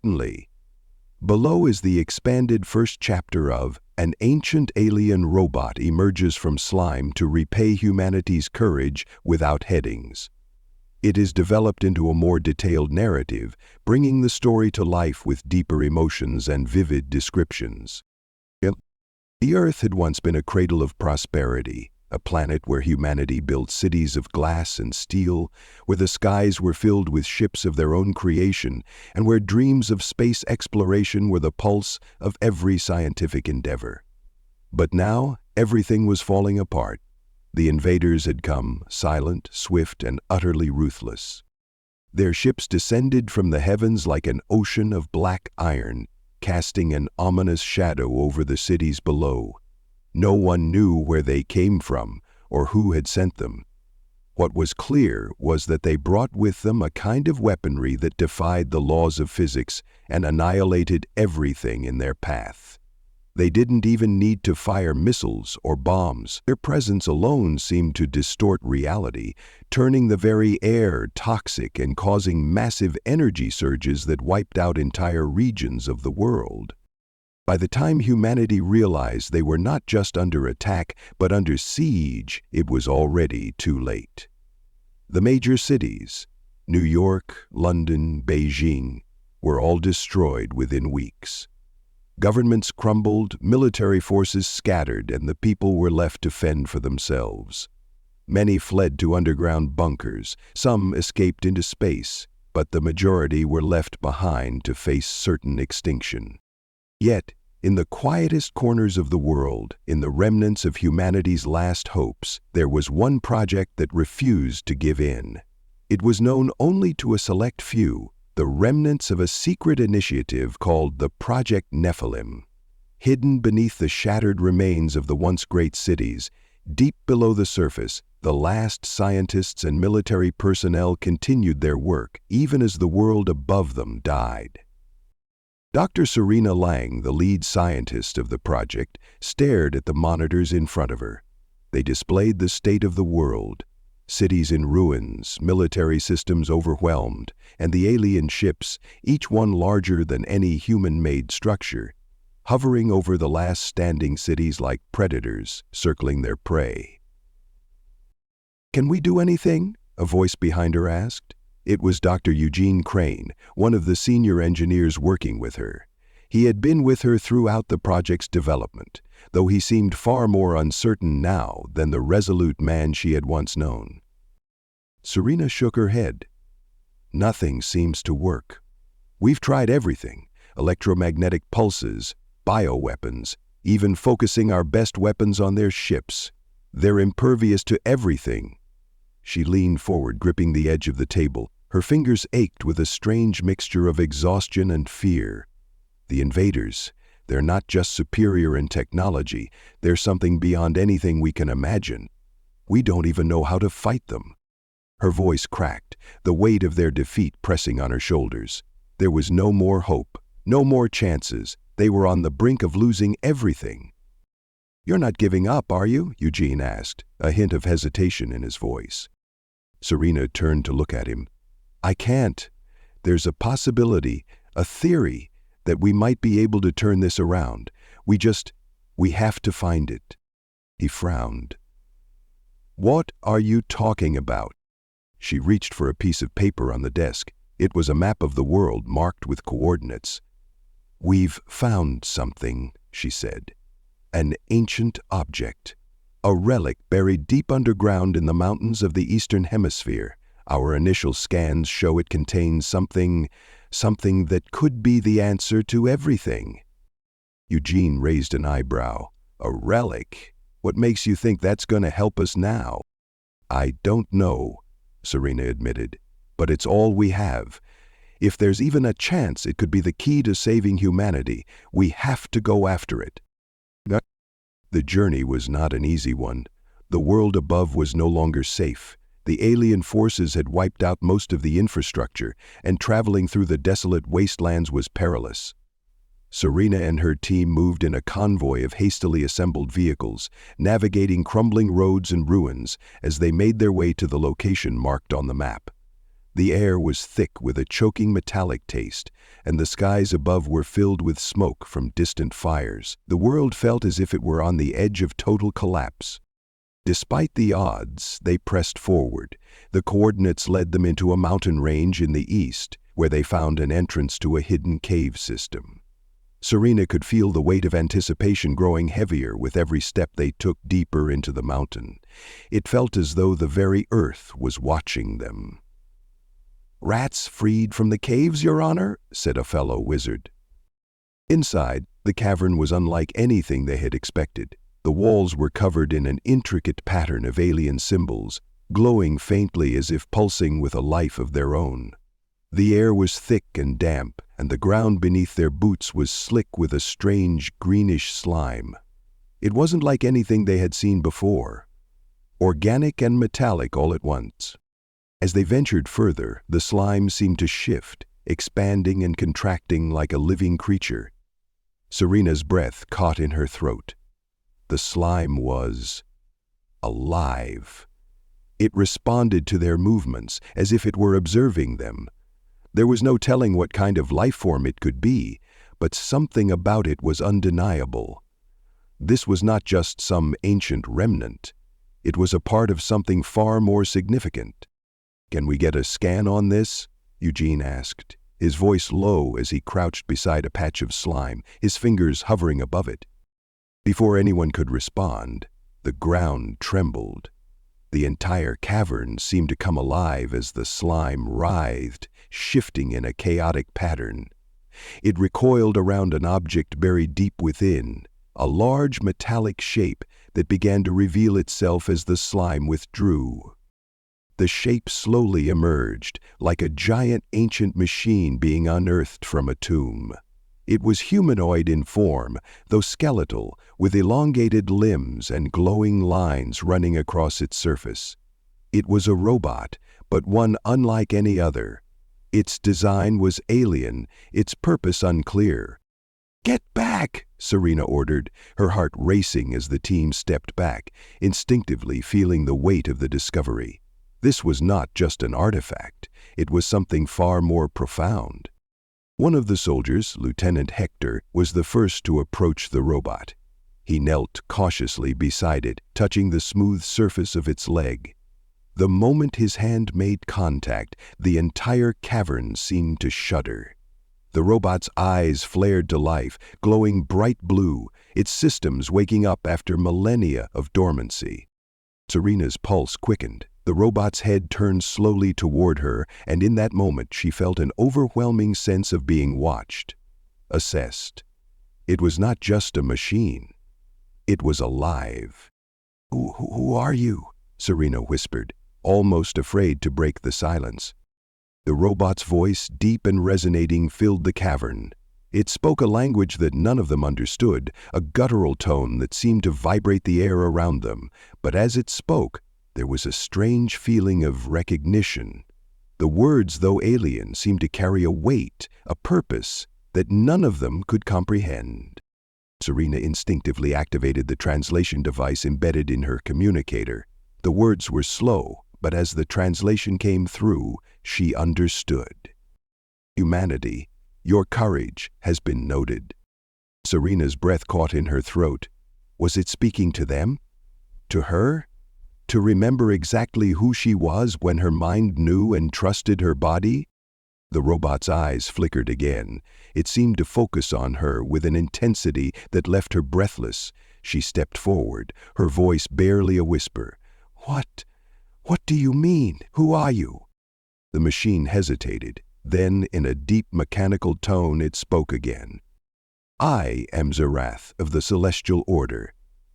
Certainly. Below is the expanded first chapter of An Ancient Alien Robot Emerges from Slime to Repay Humanity's Courage without headings. It is developed into a more detailed narrative, bringing the story to life with deeper emotions and vivid descriptions. The Earth had once been a cradle of prosperity, a planet where humanity built cities of glass and steel, where the skies were filled with ships of their own creation, and where dreams of space exploration were the pulse of every scientific endeavor. But now, everything was falling apart. The invaders had come, silent, swift, and utterly ruthless. Their ships descended from the heavens like an ocean of black iron, casting an ominous shadow over the cities below. No one knew where they came from or who had sent them. What was clear was that they brought with them a kind of weaponry that defied the laws of physics and annihilated everything in their path. They didn't even need to fire missiles or bombs. Their presence alone seemed to distort reality, turning the very air toxic and causing massive energy surges that wiped out entire regions of the world. By the time humanity realized they were not just under attack, but under siege, it was already too late. The major cities, New York, London, Beijing, were all destroyed within weeks. Governments crumbled, military forces scattered, and the people were left to fend for themselves. Many fled to underground bunkers, some escaped into space, but the majority were left behind to face certain extinction. Yet, in the quietest corners of the world, in the remnants of humanity's last hopes, there was one project that refused to give in. It was known only to a select few, the remnants of a secret initiative called the Project Nephilim. Hidden beneath the shattered remains of the once great cities, deep below the surface, the last scientists and military personnel continued their work, even as the world above them died. Dr. Serena Lang, the lead scientist of the project, stared at the monitors in front of her. They displayed the state of the world. Cities in ruins, military systems overwhelmed, and the alien ships, each one larger than any human-made structure, hovering over the last standing cities like predators circling their prey. "Can we do anything?" a voice behind her asked. It was Dr. Eugene Crane, one of the senior engineers working with her. He had been with her throughout the project's development, though he seemed far more uncertain now than the resolute man she had once known. Serena shook her head. "Nothing seems to work. We've tried everything, electromagnetic pulses, bioweapons, even focusing our best weapons on their ships. They're impervious to everything." She leaned forward, gripping the edge of the table. Her fingers ached with a strange mixture of exhaustion and fear. The invaders, they're not just superior in technology, they're something beyond anything we can imagine. We don't even know how to fight them. Her voice cracked, the weight of their defeat pressing on her shoulders. There was no more hope, no more chances. They were on the brink of losing everything. "You're not giving up, are you?" Eugene asked, a hint of hesitation in his voice. Serena turned to look at him. "I can't. There's a possibility, a theory, that we might be able to turn this around. We have to find it." He frowned. "What are you talking about?" She reached for a piece of paper on the desk. It was a map of the world marked with coordinates. "We've found something," she said. "An ancient object. A relic buried deep underground in the mountains of the Eastern Hemisphere. Our initial scans show it contains something that could be the answer to everything." Eugene raised an eyebrow. "A relic? What makes you think that's going to help us now?" "I don't know," Serena admitted, "but it's all we have. If there's even a chance it could be the key to saving humanity, we have to go after it." The journey was not an easy one. The world above was no longer safe. The alien forces had wiped out most of the infrastructure, and traveling through the desolate wastelands was perilous. Serena and her team moved in a convoy of hastily assembled vehicles, navigating crumbling roads and ruins as they made their way to the location marked on the map. The air was thick with a choking metallic taste, and the skies above were filled with smoke from distant fires. The world felt as if it were on the edge of total collapse. Despite the odds, they pressed forward. The coordinates led them into a mountain range in the east, where they found an entrance to a hidden cave system. Serena could feel the weight of anticipation growing heavier with every step they took deeper into the mountain. It felt as though the very earth was watching them. "Rats freed from the caves, Your Honor," said a fellow wizard. Inside, the cavern was unlike anything they had expected. The walls were covered in an intricate pattern of alien symbols, glowing faintly as if pulsing with a life of their own. The air was thick and damp, and the ground beneath their boots was slick with a strange greenish slime. It wasn't like anything they had seen before. Organic and metallic all at once. As they ventured further, the slime seemed to shift, expanding and contracting like a living creature. Serena's breath caught in her throat. The slime was alive. It responded to their movements as if it were observing them. There was no telling what kind of life form it could be, but something about it was undeniable. This was not just some ancient remnant. It was a part of something far more significant. "Can we get a scan on this?" Eugene asked, his voice low as he crouched beside a patch of slime, his fingers hovering above it. Before anyone could respond, the ground trembled. The entire cavern seemed to come alive as the slime writhed, shifting in a chaotic pattern. It recoiled around an object buried deep within, a large metallic shape that began to reveal itself as the slime withdrew. The shape slowly emerged, like a giant ancient machine being unearthed from a tomb. It was humanoid in form, though skeletal, with elongated limbs and glowing lines running across its surface. It was a robot, but one unlike any other. Its design was alien, its purpose unclear. "Get back!" Serena ordered, her heart racing as the team stepped back, instinctively feeling the weight of the discovery. This was not just an artifact, it was something far more profound. One of the soldiers, Lieutenant Hector, was the first to approach the robot. He knelt cautiously beside it, touching the smooth surface of its leg. The moment his hand made contact, the entire cavern seemed to shudder. The robot's eyes flared to life, glowing bright blue, its systems waking up after millennia of dormancy. Serena's pulse quickened. The robot's head turned slowly toward her, and in that moment she felt an overwhelming sense of being watched, assessed. It was not just a machine. It was alive. Who are you?" Serena whispered, almost afraid to break the silence. The robot's voice, deep and resonating, filled the cavern. It spoke a language that none of them understood, a guttural tone that seemed to vibrate the air around them, but as it spoke, there was a strange feeling of recognition. The words, though alien, seemed to carry a weight, a purpose, that none of them could comprehend. Serena instinctively activated the translation device embedded in her communicator. The words were slow, but as the translation came through, she understood. "Humanity, your courage has been noted." Serena's breath caught in her throat. Was it speaking to them? To her? To remember exactly who she was when her mind knew and trusted her body? The robot's eyes flickered again. It seemed to focus on her with an intensity that left her breathless. She stepped forward, her voice barely a whisper. What do you mean? Who are you?" The machine hesitated. Then, in a deep mechanical tone, it spoke again. "I am Zerath of the Celestial Order.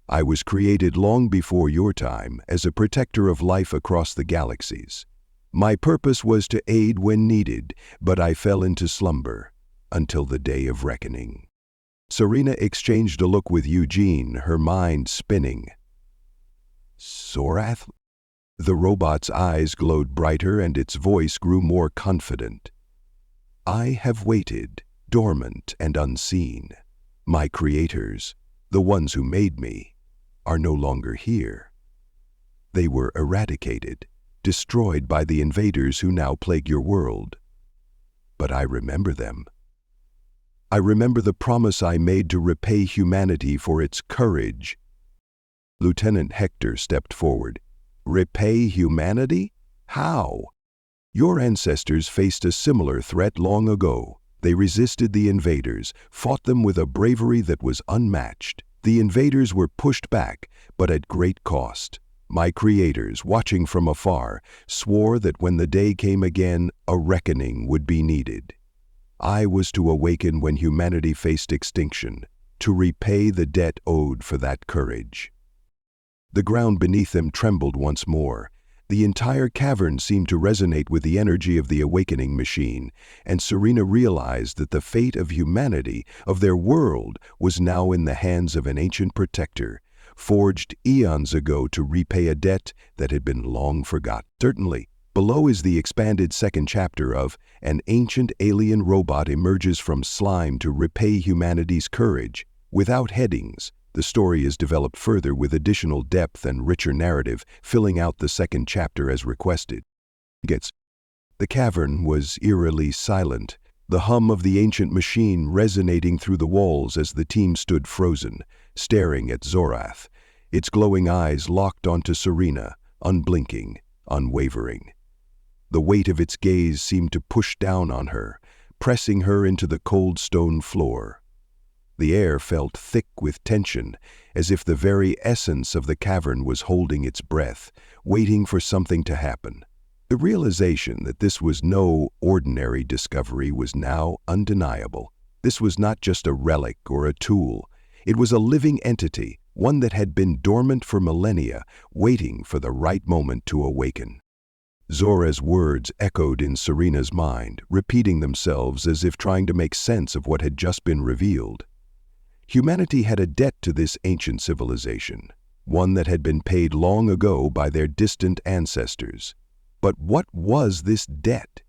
I was created long before your time as a protector of life across the galaxies. My purpose was to aid when needed, but I fell into slumber until the day of reckoning." Serena exchanged a look with Eugene, her mind spinning. "Zorath?" The robot's eyes glowed brighter and its voice grew more confident. "I have waited, dormant and unseen. My creators, the ones who made me, are no longer here. They were eradicated, destroyed by the invaders who now plague your world. But I remember them. I remember the promise I made to repay humanity for its courage." Lieutenant Hector stepped forward. "Repay humanity? How?" "Your ancestors faced a similar threat long ago. They resisted the invaders, fought them with a bravery that was unmatched. The invaders were pushed back, but at great cost. My creators, watching from afar, swore that when the day came again, a reckoning would be needed. I was to awaken when humanity faced extinction, to repay the debt owed for that courage." The ground beneath them trembled once more. The entire cavern seemed to resonate with the energy of the awakening machine, and Serena realized that the fate of humanity, of their world, was now in the hands of an ancient protector, forged eons ago to repay a debt that had been long forgotten. Certainly, below is the expanded second chapter of An Ancient Alien Robot Emerges from Slime to Repay Humanity's Courage. Without headings, the story is developed further with additional depth and richer narrative, filling out the second chapter as requested. The cavern was eerily silent, the hum of the ancient machine resonating through the walls as the team stood frozen, staring at Zorath, its glowing eyes locked onto Serena, unblinking, unwavering. The weight of its gaze seemed to push down on her, pressing her into the cold stone floor. The air felt thick with tension, as if the very essence of the cavern was holding its breath, waiting for something to happen. The realization that this was no ordinary discovery was now undeniable. This was not just a relic or a tool. It was a living entity, one that had been dormant for millennia, waiting for the right moment to awaken. Zora's words echoed in Serena's mind, repeating themselves as if trying to make sense of what had just been revealed. Humanity had a debt to this ancient civilization, one that had been paid long ago by their distant ancestors. But what was this debt?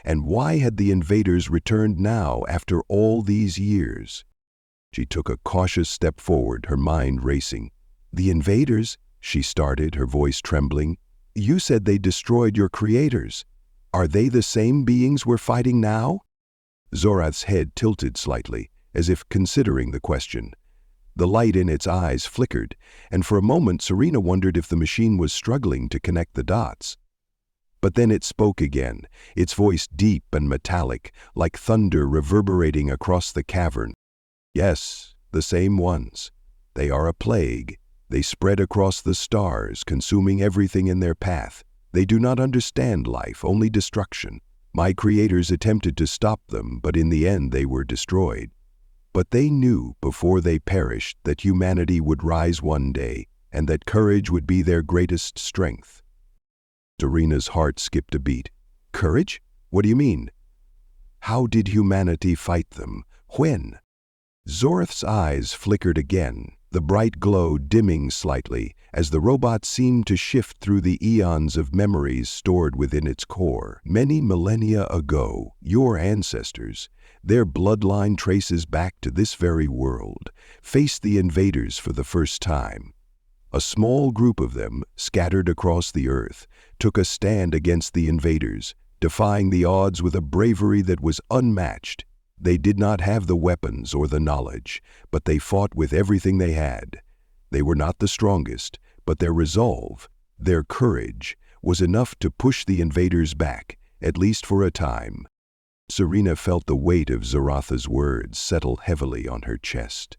And why had the invaders returned now after all these years? She took a cautious step forward, her mind racing. "The invaders?" she started, her voice trembling. "You said they destroyed your creators. Are they the same beings we're fighting now?" Zorath's head tilted slightly, as if considering the question. The light in its eyes flickered, and for a moment Serena wondered if the machine was struggling to connect the dots. But then it spoke again, its voice deep and metallic, like thunder reverberating across the cavern. "Yes, the same ones. They are a plague. They spread across the stars, consuming everything in their path. They do not understand life, only destruction. My creators attempted to stop them, but in the end they were destroyed. But they knew before they perished that humanity would rise one day, and that courage would be their greatest strength." Serena's heart skipped a beat. "Courage? What do you mean? How did humanity fight them? When?" Zorath's eyes flickered again, the bright glow dimming slightly as the robot seemed to shift through the eons of memories stored within its core. "Many millennia ago, your ancestors, their bloodline traces back to this very world, faced the invaders for the first time. A small group of them, scattered across the earth, took a stand against the invaders, defying the odds with a bravery that was unmatched. They did not have the weapons or the knowledge, but they fought with everything they had. They were not the strongest, but their resolve, their courage, was enough to push the invaders back, at least for a time." Serena felt the weight of Zoratha's words settle heavily on her chest.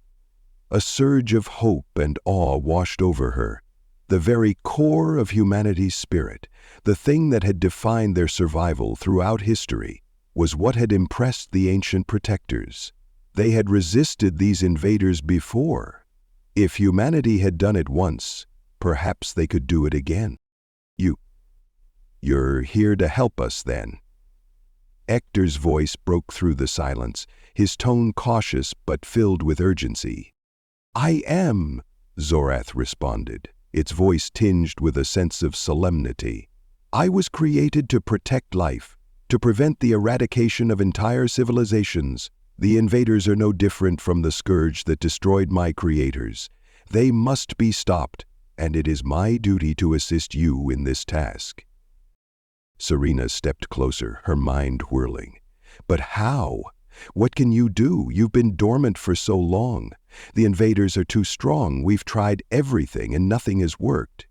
A surge of hope and awe washed over her. The very core of humanity's spirit, the thing that had defined their survival throughout history, was what had impressed the ancient protectors. They had resisted these invaders before. If humanity had done it once, perhaps they could do it again. You're here to help us, then?" Hector's voice broke through the silence, his tone cautious but filled with urgency. "I am," Zorath responded, its voice tinged with a sense of solemnity. "I was created to protect life, to prevent the eradication of entire civilizations. The invaders are no different from the scourge that destroyed my creators. They must be stopped, and it is my duty to assist you in this task." Serena stepped closer, her mind whirling. But how? What can you do? You've been dormant for so long. The invaders are too strong. We've tried everything and nothing has worked.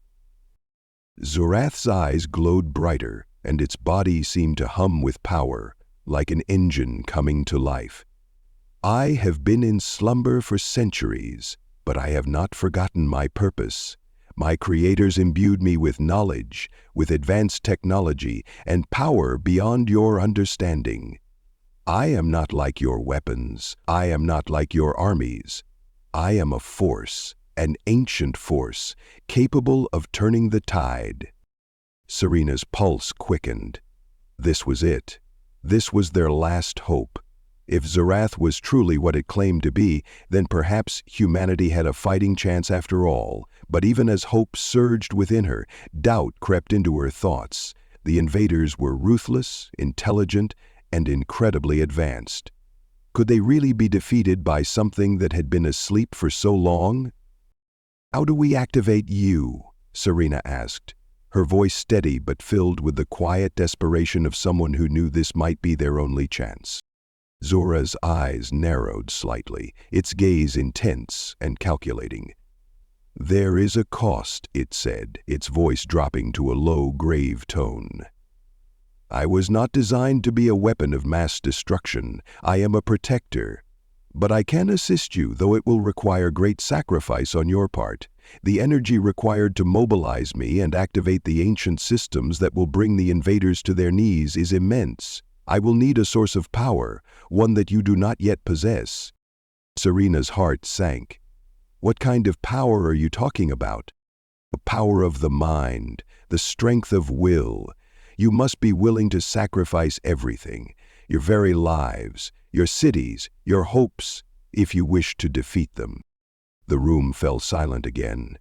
Zorath's eyes glowed brighter, and its body seemed to hum with power, like an engine coming to life. I have been in slumber for centuries, but I have not forgotten my purpose. My creators imbued me with knowledge, with advanced technology, and power beyond your understanding. I am not like your weapons. I am not like your armies. I am a force, an ancient force, capable of turning the tide. Serena's pulse quickened. This was it. This was their last hope. If Zorath was truly what it claimed to be, then perhaps humanity had a fighting chance after all. But even as hope surged within her, doubt crept into her thoughts. The invaders were ruthless, intelligent, and incredibly advanced. Could they really be defeated by something that had been asleep for so long? "How do we activate you?" Serena asked, her voice steady but filled with the quiet desperation of someone who knew this might be their only chance. Zora's eyes narrowed slightly, its gaze intense and calculating. "There is a cost," it said, its voice dropping to a low, grave tone. "I was not designed to be a weapon of mass destruction. I am a protector. But I can assist you, though it will require great sacrifice on your part. The energy required to mobilize me and activate the ancient systems that will bring the invaders to their knees is immense. I will need a source of power, one that you do not yet possess." Serena's heart sank. "What kind of power are you talking about?" "The power of the mind, the strength of will. You must be willing to sacrifice everything, your very lives, your cities, your hopes, if you wish to defeat them." The room fell silent again.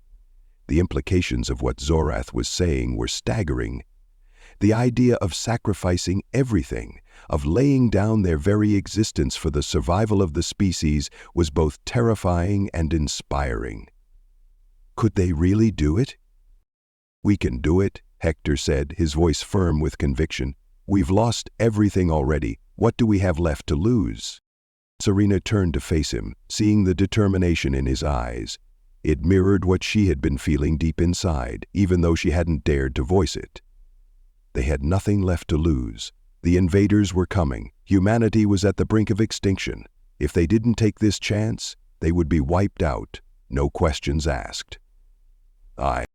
The implications of what Zorath was saying were staggering. The idea of sacrificing everything, of laying down their very existence for the survival of the species, was both terrifying and inspiring. Could they really do it? "We can do it," Hector said, his voice firm with conviction. "We've lost everything already. What do we have left to lose?" Serena turned to face him, seeing the determination in his eyes. It mirrored what she had been feeling deep inside, even though she hadn't dared to voice it. They had nothing left to lose. The invaders were coming. Humanity was at the brink of extinction. If they didn't take this chance, they would be wiped out, no questions asked. I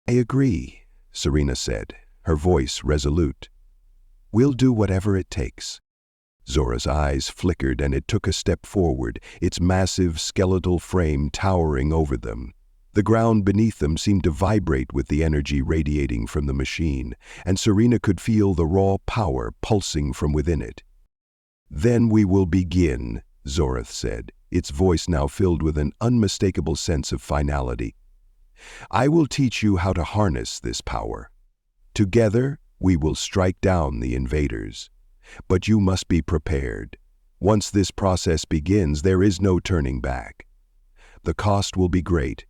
agree," Serena said, her voice resolute. "We'll do whatever it takes." Zora's eyes flickered and it took a step forward, its massive skeletal frame towering over them. The ground beneath them seemed to vibrate with the energy radiating from the machine, and Serena could feel the raw power pulsing from within it. "Then we will begin," Zorath said, its voice now filled with an unmistakable sense of finality. "I will teach you how to harness this power. Together, we will strike down the invaders. But you must be prepared. Once this process begins, there is no turning back. The cost will be great,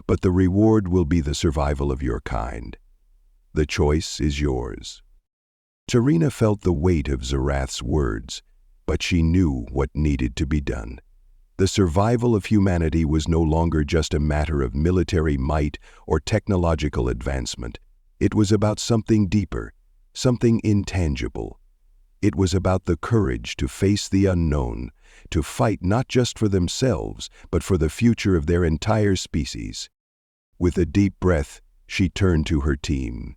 but the reward will be the survival of your kind. The choice is yours." Serena felt the weight of Zorath's words, but she knew what needed to be done. The survival of humanity was no longer just a matter of military might or technological advancement. It was about something deeper, something intangible. It was about the courage to face the unknown, to fight not just for themselves, but for the future of their entire species. With a deep breath, she turned to her team.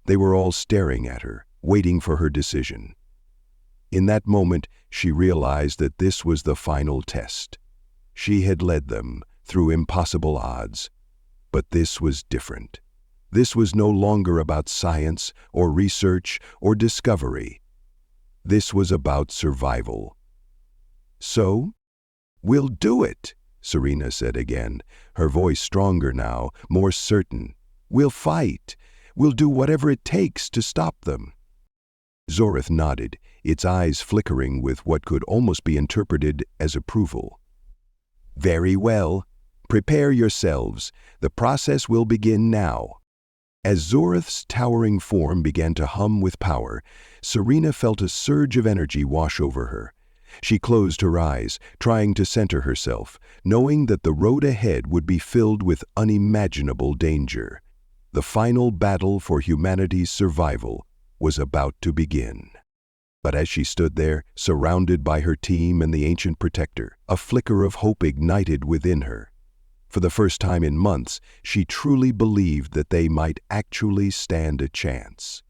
They were all staring at her, waiting for her decision. In that moment, she realized that this was the final test. She had led them through impossible odds, but this was different. This was no longer about science or research or discovery. This was about survival. "So, we'll do it," Serena said again, her voice stronger now, more certain. "We'll fight. We'll do whatever it takes to stop them." Zorath nodded, its eyes flickering with what could almost be interpreted as approval. "Very well. Prepare yourselves. The process will begin now." As Zorith's towering form began to hum with power, Serena felt a surge of energy wash over her. She closed her eyes, trying to center herself, knowing that the road ahead would be filled with unimaginable danger. The final battle for humanity's survival was about to begin. But as she stood there, surrounded by her team and the ancient protector, a flicker of hope ignited within her. For the first time in months, she truly believed that they might actually stand a chance.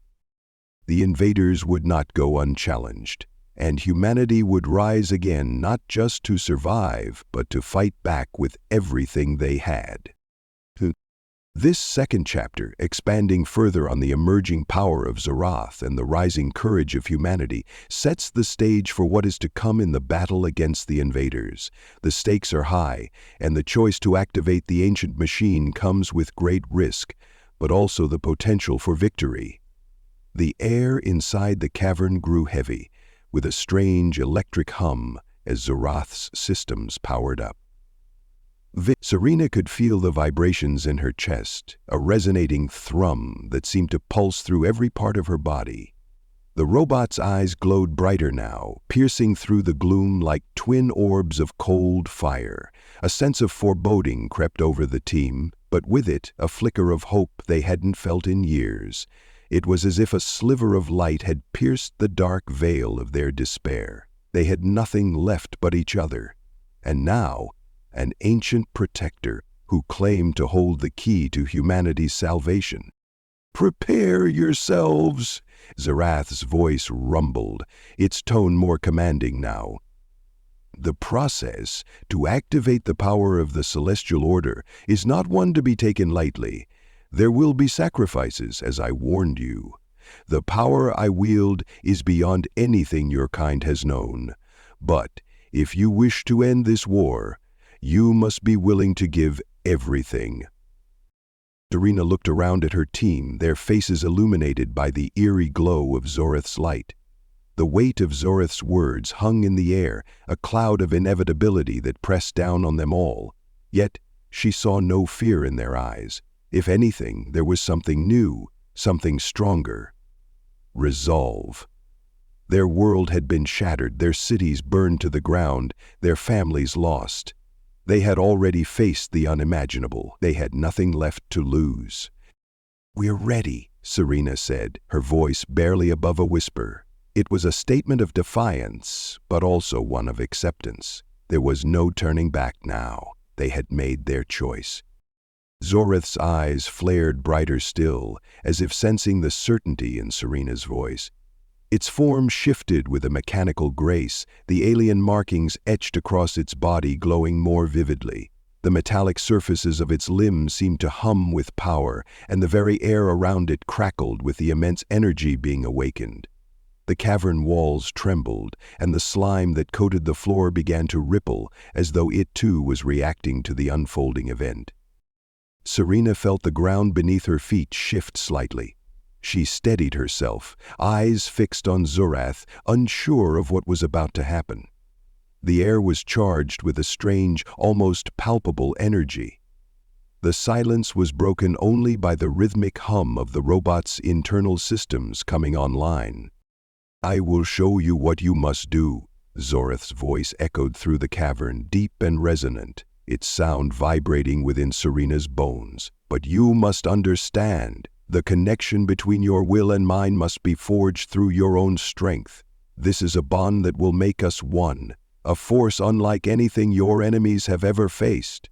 The invaders would not go unchallenged, and humanity would rise again not just to survive, but to fight back with everything they had. This second chapter, expanding further on the emerging power of Zorath and the rising courage of humanity, sets the stage for what is to come in the battle against the invaders. The stakes are high, and the choice to activate the ancient machine comes with great risk, but also the potential for victory. The air inside the cavern grew heavy, with a strange electric hum as Zorath's systems powered up. Serena could feel the vibrations in her chest, a resonating thrum that seemed to pulse through every part of her body. The robot's eyes glowed brighter now, piercing through the gloom like twin orbs of cold fire. A sense of foreboding crept over the team, but with it a flicker of hope they hadn't felt in years. It was as if a sliver of light had pierced the dark veil of their despair. They had nothing left but each other. And now, an ancient protector who claimed to hold the key to humanity's salvation. "Prepare yourselves," Zorath's voice rumbled, its tone more commanding now. "The process to activate the power of the Celestial Order is not one to be taken lightly. There will be sacrifices, as I warned you. The power I wield is beyond anything your kind has known. But if you wish to end this war, you must be willing to give everything." Serena looked around at her team, their faces illuminated by the eerie glow of Zorith's light. The weight of Zorith's words hung in the air, a cloud of inevitability that pressed down on them all. Yet she saw no fear in their eyes. If anything, there was something new, something stronger. Resolve. Their world had been shattered, their cities burned to the ground, their families lost. They had already faced the unimaginable. They had nothing left to lose. "We're ready," Serena said, her voice barely above a whisper. It was a statement of defiance, but also one of acceptance. There was no turning back now. They had made their choice. Zorith's eyes flared brighter still, as if sensing the certainty in Serena's voice. Its form shifted with a mechanical grace, the alien markings etched across its body glowing more vividly. The metallic surfaces of its limbs seemed to hum with power, and the very air around it crackled with the immense energy being awakened. The cavern walls trembled, and the slime that coated the floor began to ripple, as though it too was reacting to the unfolding event. Serena felt the ground beneath her feet shift slightly. She steadied herself, eyes fixed on Zorath, unsure of what was about to happen. The air was charged with a strange, almost palpable energy. The silence was broken only by the rhythmic hum of the robot's internal systems coming online. "I will show you what you must do," Zorath's voice echoed through the cavern, deep and resonant, its sound vibrating within Serena's bones. "But you must understand. The connection between your will and mine must be forged through your own strength. This is a bond that will make us one, a force unlike anything your enemies have ever faced."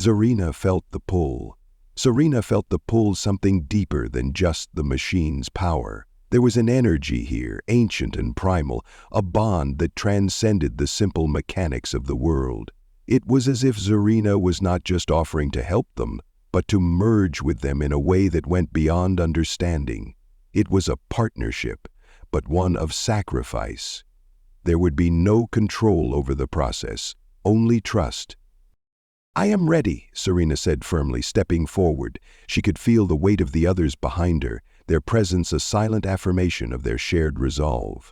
Serena felt the pull. Serena felt the pull something deeper than just the machine's power. There was an energy here, ancient and primal, a bond that transcended the simple mechanics of the world. It was as if Serena was not just offering to help them, but to merge with them in a way that went beyond understanding. It was a partnership, but one of sacrifice. There would be no control over the process, only trust. "I am ready," Serena said firmly, stepping forward. She could feel the weight of the others behind her, their presence a silent affirmation of their shared resolve.